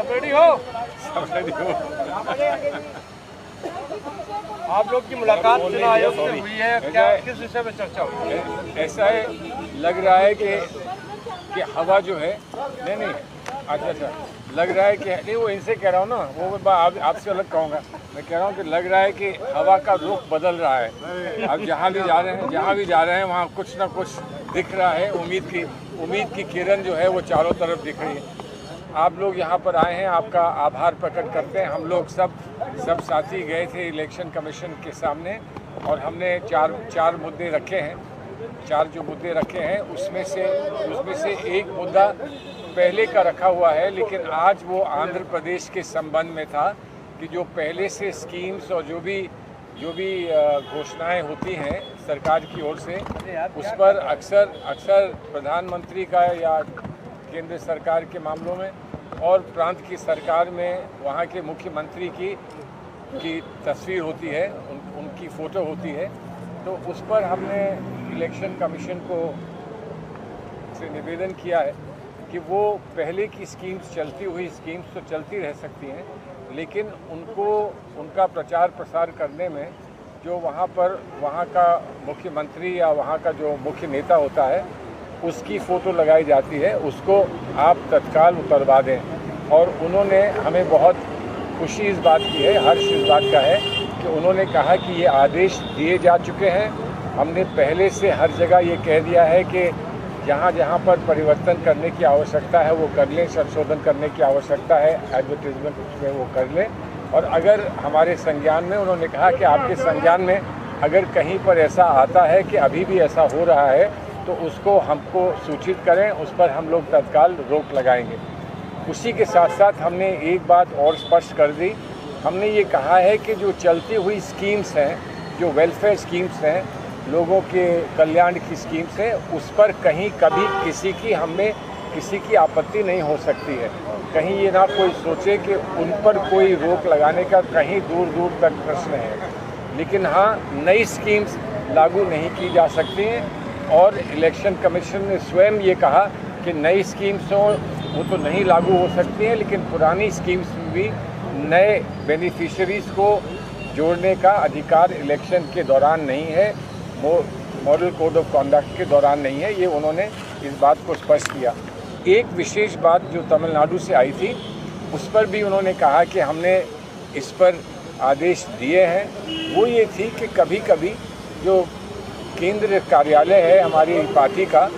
सब रेडी हो? आप लोग की मुलाकात चुनाव आयोग से हुई है, क्या किस विषय में चर्चा हुई? ऐसा है लग रहा है कि हवा जो है नहीं अच्छा लग रहा है कि नहीं, वो इनसे कह रहा हूँ ना, वो आपसे अलग कहूँगा। मैं कह रहा हूँ कि लग रहा है कि हवा का रुख बदल रहा है। अब जहाँ भी जा रहे हैं वहाँ कुछ ना कुछ दिख रहा है। उम्मीद की किरण जो है वो चारों तरफ दिख रही है। आप लोग यहाँ पर आए हैं, आपका आभार प्रकट करते हैं। हम लोग सब साथी गए थे इलेक्शन कमीशन के सामने और हमने चार मुद्दे रखे हैं। चार जो मुद्दे रखे हैं उसमें से एक मुद्दा पहले का रखा हुआ है, लेकिन आज वो आंध्र प्रदेश के संबंध में था कि जो पहले से स्कीम्स और जो भी घोषणाएं होती हैं सरकार की ओर से, उस पर अक्सर प्रधानमंत्री का या केंद्र सरकार के मामलों में और प्रांत की सरकार में वहाँ के मुख्यमंत्री की तस्वीर होती है, उनकी फ़ोटो होती है। तो उस पर हमने इलेक्शन कमीशन को से निवेदन किया है कि वो पहले की स्कीम्स चलती हुई स्कीम्स तो चलती रह सकती हैं, लेकिन उनका प्रचार प्रसार करने में जो वहाँ का मुख्यमंत्री या वहाँ का जो मुख्य नेता होता है उसकी फ़ोटो लगाई जाती है, उसको आप तत्काल उतरवा दें। और उन्होंने हमें बहुत खुशी इस बात की है, हर्ष इस बात का है कि उन्होंने कहा कि ये आदेश दिए जा चुके हैं। हमने पहले से हर जगह ये कह दिया है कि जहाँ पर परिवर्तन करने की आवश्यकता है वो कर लें, संशोधन करने की आवश्यकता है एडवर्टीजमेंट में वो कर लें। और अगर हमारे संज्ञान में, उन्होंने कहा कि आपके संज्ञान में अगर कहीं पर ऐसा आता है कि अभी भी ऐसा हो रहा है तो उसको हमको सूचित करें, उस पर हम लोग तत्काल रोक लगाएंगे। उसी के साथ साथ हमने एक बात और स्पष्ट कर दी। हमने ये कहा है कि जो चलती हुई स्कीम्स हैं, जो वेलफेयर स्कीम्स हैं, लोगों के कल्याण की स्कीम्स हैं, उस पर कभी किसी की आपत्ति नहीं हो सकती है। कहीं ये ना कोई सोचे कि उन पर कोई रोक लगाने का कहीं दूर तक प्रश्न है। लेकिन हाँ, नई स्कीम्स लागू नहीं की जा सकती हैं और इलेक्शन कमीशन ने स्वयं ये कहा कि नई स्कीम्स वो तो नहीं लागू हो सकती हैं, लेकिन पुरानी स्कीम्स में भी नए बेनिफिशरीज़ को जोड़ने का अधिकार इलेक्शन के दौरान नहीं है, मॉडल कोड ऑफ कॉन्डक्ट के दौरान नहीं है। ये उन्होंने इस बात को स्पष्ट किया। एक विशेष बात जो तमिलनाडु से आई थी उस पर भी उन्होंने कहा कि हमने इस पर आदेश दिए हैं। वो ये थी कि कभी जो केंद्र कार्यालय है हमारी पार्टी का,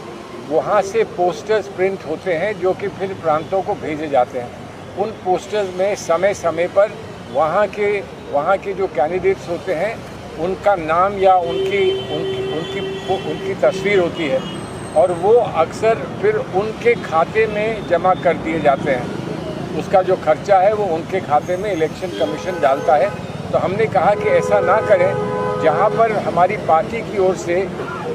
वहाँ से पोस्टर्स प्रिंट होते हैं जो कि फिर प्रांतों को भेजे जाते हैं। उन पोस्टर्स में समय पर वहाँ के जो कैंडिडेट्स होते हैं उनका नाम या उनकी तस्वीर होती है और वो अक्सर फिर उनके खाते में जमा कर दिए जाते हैं। उसका जो खर्चा है वो उनके खाते में इलेक्शन कमीशन डालता है। तो हमने कहा कि ऐसा ना करें। जहाँ पर हमारी पार्टी की ओर से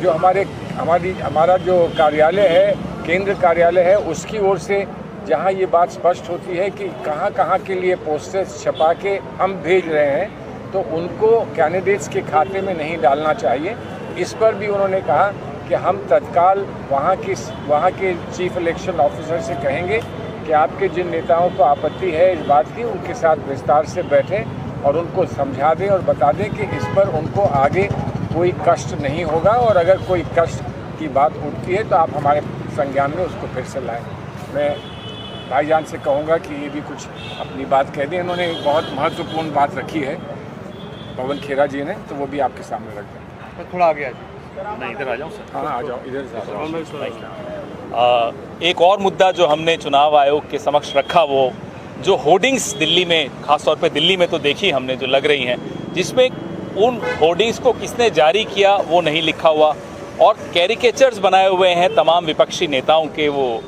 जो हमारा जो कार्यालय है, केंद्र कार्यालय है, उसकी ओर से जहाँ ये बात स्पष्ट होती है कि कहाँ के लिए पोस्टर्स छपा के हम भेज रहे हैं, तो उनको कैंडिडेट्स के खाते में नहीं डालना चाहिए। इस पर भी उन्होंने कहा कि हम तत्काल वहाँ के चीफ इलेक्शन ऑफिसर से कहेंगे कि आपके जिन नेताओं को आपत्ति है इस बात की, उनके साथ विस्तार से बैठें और उनको समझा दें और बता दें कि इस पर उनको आगे कोई कष्ट नहीं होगा और अगर कोई कष्ट की बात उठती है तो आप हमारे संज्ञान में उसको फिर से लाएं। मैं भाईजान से कहूँगा कि ये भी कुछ अपनी बात कह दें। इन्होंने एक बहुत महत्वपूर्ण बात रखी है पवन खेरा जी ने, तो वो भी आपके सामने रख दें। तो थोड़ा आगे आ जाओ। मैं इधर आ जाऊँ सर? हाँ, आ जाओ, इधर से आ जाओ। एक और मुद्दा जो हमने चुनाव आयोग के समक्ष रखा, वो जो होर्डिंग्स दिल्ली में, खासतौर पे दिल्ली में तो देखी हमने जो लग रही हैं, जिसमें उन होर्डिंग्स को किसने जारी किया वो नहीं लिखा हुआ और कैरिकेचर्स बनाए हुए हैं तमाम विपक्षी नेताओं के। वो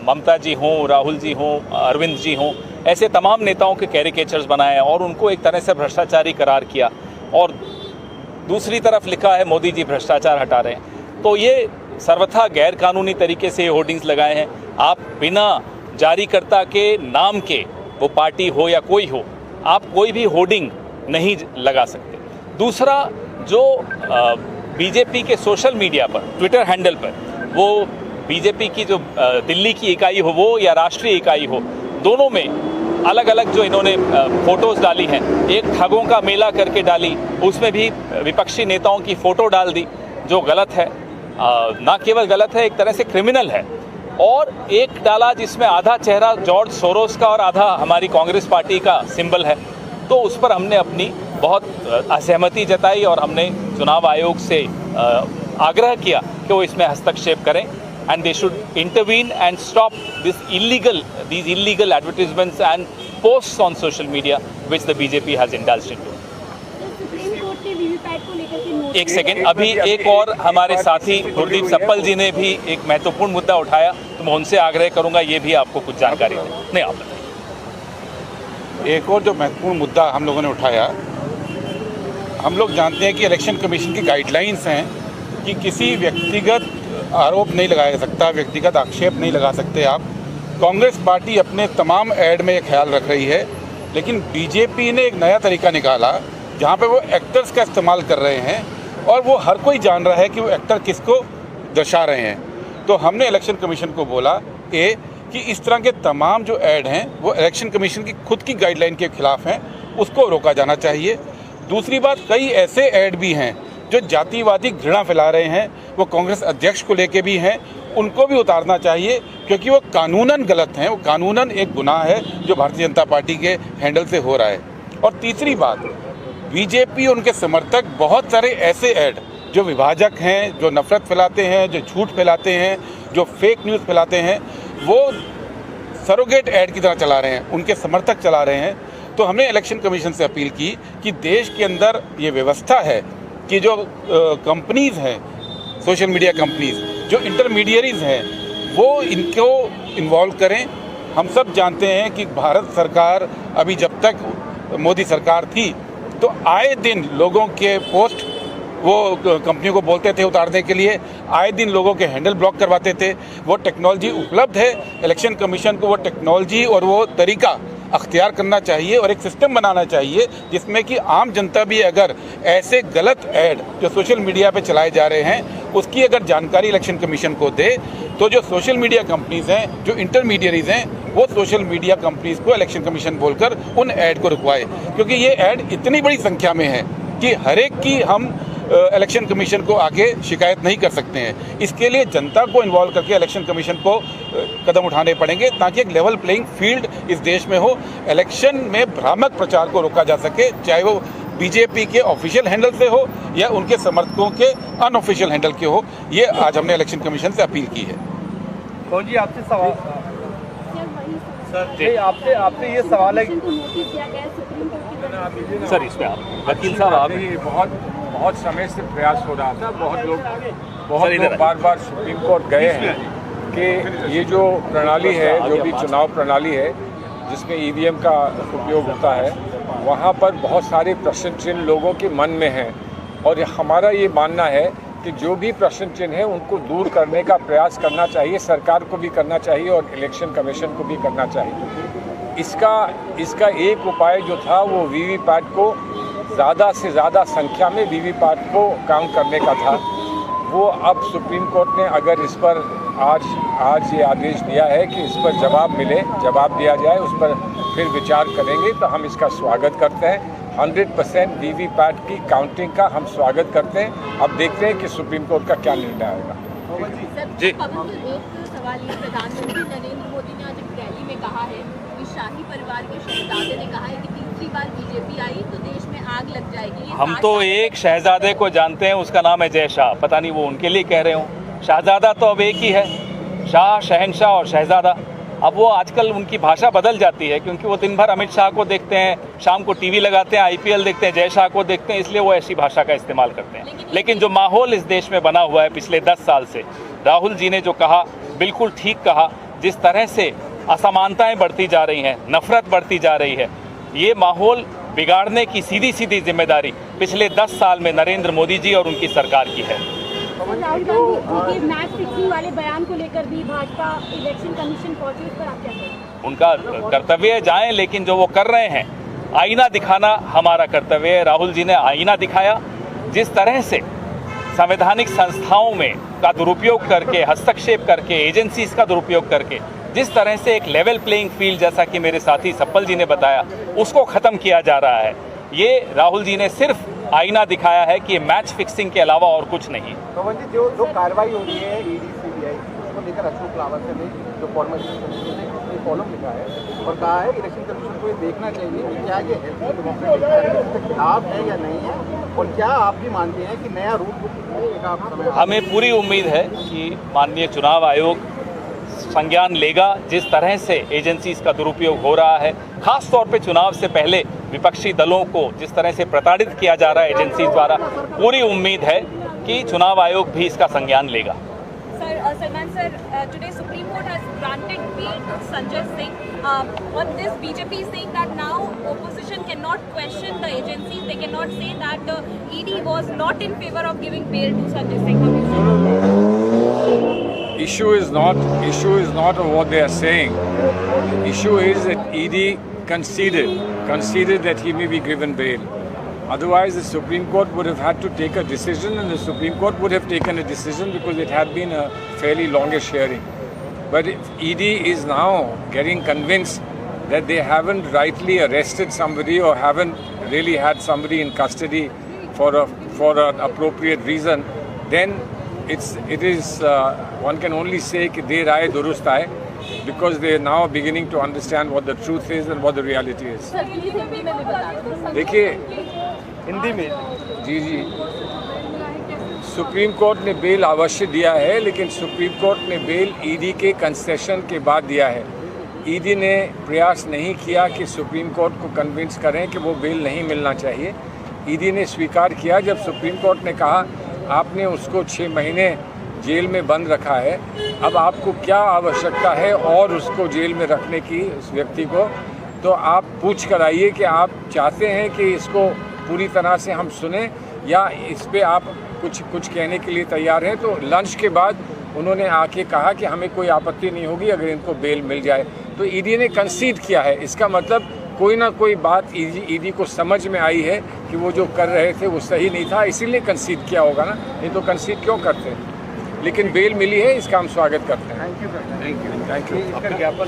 ममता जी हों, राहुल जी हों, अरविंद जी हों, ऐसे तमाम नेताओं के कैरिकेचर्स बनाए और उनको एक तरह से भ्रष्टाचारी करार किया। और दूसरी तरफ लिखा है मोदी जी भ्रष्टाचार हटा रहे हैं। तो ये सर्वथा गैर कानूनी तरीके से होर्डिंग्स लगाए हैं। आप बिना जारीकर्ता के नाम के, वो पार्टी हो या कोई हो, आप कोई भी होर्डिंग नहीं लगा सकते। दूसरा, जो बीजेपी के सोशल मीडिया पर, ट्विटर हैंडल पर, वो बीजेपी की जो दिल्ली की इकाई हो वो या राष्ट्रीय इकाई हो, दोनों में अलग अलग जो इन्होंने फोटोज़ डाली हैं, एक ठगों का मेला करके डाली, उसमें भी विपक्षी नेताओं की फ़ोटो डाल दी, जो गलत है, ना केवल गलत है, एक तरह से क्रिमिनल है। और एक डाला जिसमें आधा चेहरा जॉर्ज सोरोस का और आधा हमारी कांग्रेस पार्टी का सिंबल है। तो उस पर हमने अपनी बहुत असहमति जताई और हमने चुनाव आयोग से आग्रह किया कि वो इसमें हस्तक्षेप करें and they should intervene and stop these illegal advertisements and posts on social media which the BJP has indulged into. एक सेकेंड, अभी एक और हमारे साथी गुरदीप सप्पल जी ने भी एक महत्वपूर्ण मुद्दा उठाया, तो मैं उनसे आग्रह करूंगा ये भी आपको कुछ जानकारी दें। नहीं, आप बताइए। एक और जो महत्वपूर्ण मुद्दा हम लोगों ने उठाया, हम लोग जानते हैं कि इलेक्शन कमीशन की गाइडलाइंस हैं कि किसी व्यक्तिगत आरोप नहीं लगाया सकता, व्यक्तिगत आक्षेप नहीं लगा सकते आप। कांग्रेस पार्टी अपने तमाम ऐड में ये ख्याल रख रही है, लेकिन बीजेपी ने एक नया तरीका निकाला जहाँ पे वो एक्टर्स का इस्तेमाल कर रहे हैं और वो हर कोई जान रहा है कि वो एक्टर किसको दर्शा रहे हैं। तो हमने इलेक्शन कमीशन को बोला कि इस तरह के तमाम जो ऐड हैं वो इलेक्शन कमीशन की खुद की गाइडलाइन के खिलाफ हैं, उसको रोका जाना चाहिए। दूसरी बात, कई ऐसे ऐड भी हैं जो जातिवादी घृणा फैला रहे हैं, वो कांग्रेस अध्यक्ष को लेके भी हैं, उनको भी उतारना चाहिए क्योंकि वो कानूनन गलत हैं, वो कानूनन एक गुनाह है जो भारतीय जनता पार्टी के हैंडल से हो रहा है। और तीसरी बात, बीजेपी उनके समर्थक बहुत सारे ऐसे ऐड जो विभाजक हैं, जो नफरत फैलाते हैं, जो झूठ फैलाते हैं, जो फेक न्यूज़ फैलाते हैं, वो सरोगेट ऐड की तरह चला रहे हैं, उनके समर्थक चला रहे हैं। तो हमने इलेक्शन कमीशन से अपील की कि देश के अंदर ये व्यवस्था है कि जो कंपनीज़ हैं, सोशल मीडिया कंपनीज़, जो इंटरमीडियरीज़ हैं, वो इनको इन्वॉल्व करें। हम सब जानते हैं कि भारत सरकार अभी जब तक मोदी सरकार थी तो आए दिन लोगों के पोस्ट वो कंपनियों को बोलते थे उतारने के लिए, आए दिन लोगों के हैंडल ब्लॉक करवाते थे। वो टेक्नोलॉजी उपलब्ध है, इलेक्शन कमीशन को वो टेक्नोलॉजी और वो तरीका अख्तियार करना चाहिए और एक सिस्टम बनाना चाहिए जिसमें कि आम जनता भी अगर ऐसे गलत ऐड जो सोशल मीडिया पे चलाए जा रहे हैं उसकी अगर जानकारी इलेक्शन कमीशन को दे, तो जो सोशल मीडिया कंपनीज़ हैं, जो इंटरमीडियरीज़ हैं, वो सोशल मीडिया कंपनीज़ को इलेक्शन कमीशन बोलकर उन ऐड को रुकवाए। क्योंकि ये ऐड इतनी बड़ी संख्या में है कि हर एक की हम इलेक्शन कमीशन को आगे शिकायत नहीं कर सकते हैं। इसके लिए जनता को इन्वॉल्व करके इलेक्शन कमीशन को कदम उठाने पड़ेंगे ताकि एक लेवल प्लेइंग फील्ड इस देश में हो, इलेक्शन में भ्रामक प्रचार को रोका जा सके, चाहे वो बीजेपी के ऑफिशियल हैंडल से हो या उनके समर्थकों के अनऑफिशियल हैंडल के हो। ये आज हमने इलेक्शन कमीशन से अपील की है। कौन जी आपसे सवाल सर, आपसे ये सवाल है सर, इसमें आप वकील साहब, आप बहुत समय से प्रयास हो रहा था, बहुत लोग बार बार सुप्रीम कोर्ट गए हैं कि ये जो प्रणाली है, जो भी चुनाव प्रणाली है जिसमें ईवीएम का उपयोग होता है, वहाँ पर बहुत सारे प्रश्न चिन्ह लोगों के मन में हैं और हमारा ये मानना है कि जो भी प्रश्न चिन्ह है उनको दूर करने का प्रयास करना चाहिए, सरकार को भी करना चाहिए और इलेक्शन कमीशन को भी करना चाहिए। इसका एक उपाय जो था वो वीवीपैट को ज़्यादा से ज़्यादा संख्या में वीवीपैट को काउंट करने का था। वो अब सुप्रीम कोर्ट ने अगर इस पर आज ये आदेश दिया है कि इस पर जवाब दिया जाए, उस पर फिर विचार करेंगे, तो हम इसका स्वागत करते हैं। 100% वीवीपैट की काउंटिंग का हम स्वागत करते हैं। अब देखते हैं कि सुप्रीम कोर्ट का क्या निर्णय आएगा। जी, एक सवाल ये, प्रधानमंत्री नरेंद्र मोदी ने आज एक रैली में कहा है कि शाही परिवार के शहजादे ने कहा है कि तीसरी बार बीजेपी आई तो देश में आग लग जाएगी। हम तो एक शहजादे को जानते हैं, उसका नाम है जय शाह। पता नहीं वो उनके लिए कह रहे हो, शहजादा तो अब एक ही है, शाह, शहंशाह और शहजादा। अब वो आजकल उनकी भाषा बदल जाती है क्योंकि वो दिन भर अमित शाह को देखते हैं, शाम को टीवी लगाते हैं, आईपीएल देखते हैं, जय शाह को देखते हैं, इसलिए वो ऐसी भाषा का इस्तेमाल करते हैं। लेकिन जो माहौल इस देश में बना हुआ है पिछले 10 साल से, राहुल जी ने जो कहा बिल्कुल ठीक कहा, जिस तरह से असमानताएं बढ़ती जा रही हैं, नफरत बढ़ती जा रही है, ये माहौल बिगाड़ने की सीधी सीधी जिम्मेदारी पिछले 10 साल में नरेंद्र मोदी जी और उनकी सरकार की है। राहुल गांधी मैच फिक्सिंग वाले बयान को लेकर भी भाजपा इलेक्शन कमीशन पहुंची, उस पर आप क्या कहेंगे? उनका कर्तव्य जाएं, लेकिन जो वो कर रहे हैं, आईना दिखाना हमारा कर्तव्य है। राहुल जी ने आईना दिखाया, जिस तरह से संवैधानिक संस्थाओं में का दुरुपयोग करके, हस्तक्षेप करके, एजेंसीज का दुरुपयोग करके जिस तरह से एक लेवल प्लेइंग फील्ड, जैसा कि मेरे साथी सप्पल जी ने बताया, उसको ख़त्म किया जा रहा है। ये राहुल जी ने सिर्फ आईना दिखाया है कि ये मैच फिक्सिंग के अलावा और कुछ नहीं। पवन जी, जो कार्रवाई हो रही है ईडी सीबीआई, उसको लेकर अशोक लावत ने जो फॉर्मल कॉलम लिखा है और कहा है इलेक्शन कमीशन को ये देखना चाहिए कि क्या ये डेमोक्रेटिक के खिलाफ है या नहीं है, और क्या आप भी मानते हैं कि नया रूल बुक का समय? हमें पूरी उम्मीद है कि माननीय चुनाव आयोग संज्ञान लेगा। जिस तरह से एजेंसीज का दुरुपयोग हो रहा है, खास तौर पे चुनाव से पहले विपक्षी दलों को जिस तरह से प्रताड़ित किया जा रहा है एजेंसीज द्वारा, पूरी उम्मीद है कि चुनाव आयोग भी इसका संज्ञान लेगा। Salman sir, today Supreme Court has granted bail to Sanjay Singh. On this, BJP is saying that now opposition cannot question the agencies. They cannot say that the ED was not in favor of giving bail to Sanjay Singh. How do you say? Issue is not of what they are saying. Issue is that ED conceded that he may be given bail. Otherwise, the Supreme Court would have had to take a decision, and the Supreme Court would have taken a decision because it had been a fairly longish hearing. But if ED is now getting convinced that they haven't rightly arrested somebody or haven't really had somebody in custody for an appropriate reason, then it is one can only say कि देर आए दुरुस्त आए, because they are now beginning to understand what the truth is and what the reality is. देखिए, हिंदी में जी, supreme court ने bell अवश्य दिया है, लेकिन सुप्रीम कोर्ट ने बेल ईडी के कंसेशन के बाद दिया है। ईडी ने प्रयास नहीं किया कि सुप्रीम कोर्ट को कन्विंस करें कि वो बेल नहीं मिलना चाहिए। ईडी ने स्वीकार किया जब सुप्रीम कोर्ट ने कहा आपने उसको 6 महीने जेल में बंद रखा है, अब आपको क्या आवश्यकता है और उसको जेल में रखने की, उस व्यक्ति को, तो आप पूछ कर आइए कि आप चाहते हैं कि इसको पूरी तरह से हम सुने या इस पे आप कुछ कहने के लिए तैयार हैं। तो लंच के बाद उन्होंने आके कहा कि हमें कोई आपत्ति नहीं होगी अगर इनको बेल मिल जाए। तो ईडी ने कंसीड किया है, इसका मतलब कोई ना कोई बात ईडी को समझ में आई है कि वो जो कर रहे थे वो सही नहीं था, इसीलिए कंसीड किया होगा ना, नहीं तो कंसीड क्यों करते। लेकिन बेल मिली है, इसका हम स्वागत करते हैं। Thank you.